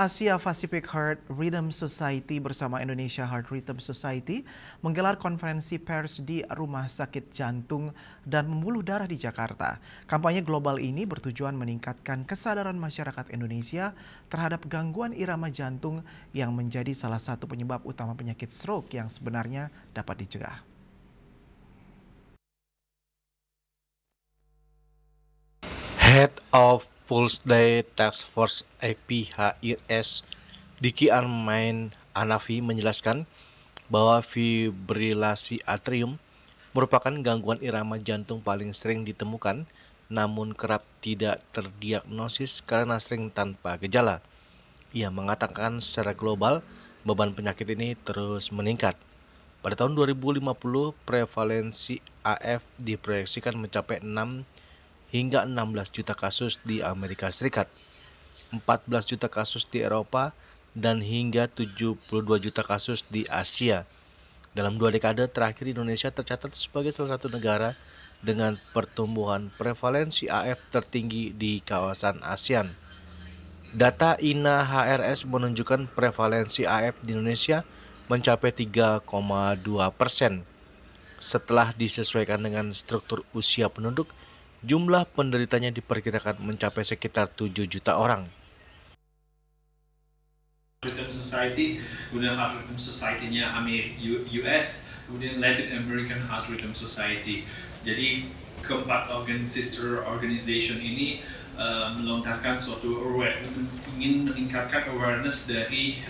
Asia Pacific Heart Rhythm Society bersama Indonesia Heart Rhythm Society menggelar konferensi pers di Rumah Sakit Jantung dan Pembuluh Darah di Jakarta. Kampanye global ini bertujuan meningkatkan kesadaran masyarakat Indonesia terhadap gangguan irama jantung yang menjadi salah satu penyebab utama penyakit stroke yang sebenarnya dapat dicegah. Head of Pulse Day Task Force APHRS, Diki Armain Hanafi menjelaskan bahwa fibrilasi atrium merupakan gangguan irama jantung paling sering ditemukan, namun kerap tidak terdiagnosis karena sering tanpa gejala. Ia mengatakan secara global, beban penyakit ini terus meningkat. Pada tahun 2050, prevalensi AF diproyeksikan mencapai 6 hingga 16 juta kasus di Amerika Serikat, 14 juta kasus di Eropa, dan hingga 72 juta kasus di Asia. Dalam 2 dekade terakhir, Indonesia tercatat sebagai salah satu negara dengan pertumbuhan prevalensi AF tertinggi di kawasan ASEAN. Data INA HRS menunjukkan prevalensi AF di Indonesia mencapai 3,2%. Setelah disesuaikan dengan struktur usia penduduk, jumlah penderitanya diperkirakan mencapai sekitar 7 juta orang. Rhythm Society, kemudian Heart Rhythm Society-nya US, kemudian Latin American Heart Rhythm Society. Jadi keempat sister organization ini melontarkan suatu ingin meningkatkan awareness dari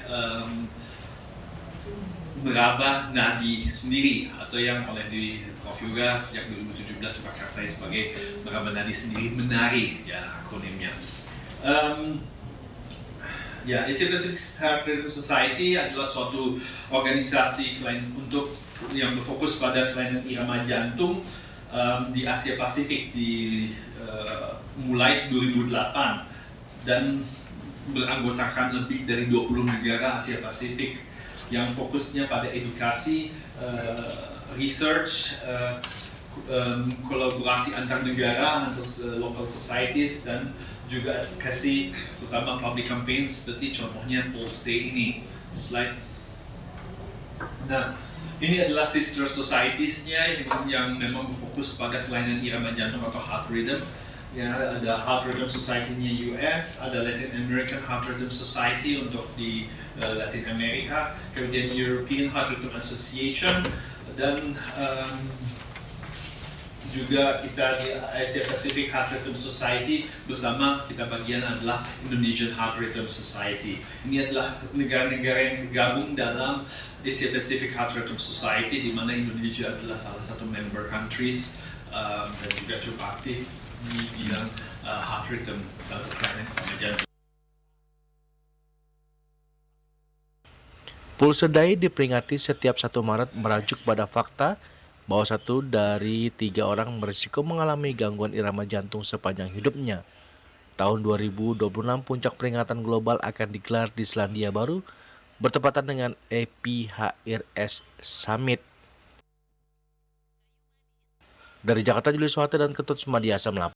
meraba nadi sendiri, atau yang oleh di Prof Yoga sejak 2017 bahkan saya sebagai meraba nadi sendiri, menari ya akronimnya. Asia Pacific Heart Rhythm Society adalah suatu organisasi untuk yang berfokus pada kelainan irama jantung di Asia Pasifik mulai 2008 dan beranggotakan lebih dari 20 negara Asia Pasifik yang fokusnya pada edukasi, research, kolaborasi antar negara, antar local societies, dan juga advokasi, terutama public campaigns seperti contohnya Pulse Day ini. Slide. Nah, ini adalah sister societies-nya yang memang berfokus pada kelainan irama jantung atau heart rhythm. Ya, ada Heart Rhythm Society-nya US, ada Latin American Heart Rhythm Society untuk di Latin America, kemudian European Heart Rhythm Association, dan juga kita di Asia Pacific Heart Rhythm Society bersama kita bagian adalah Indonesian Heart Rhythm Society. Ini adalah negara-negara yang tergabung dalam Asia Pacific Heart Rhythm Society, di mana Indonesia adalah salah satu member countries dan juga cukup aktif di bidang heart rhythm atau kelainan jantung. Pulse Day diperingati setiap 1 Maret merujuk pada fakta bahwa 1 dari 3 orang berisiko mengalami gangguan irama jantung sepanjang hidupnya. Tahun 2026 puncak peringatan global akan digelar di Selandia Baru bertepatan dengan APHRS Summit. Dari Jakarta, Julius Wate dan Ketut Sumadiasa melaporkan.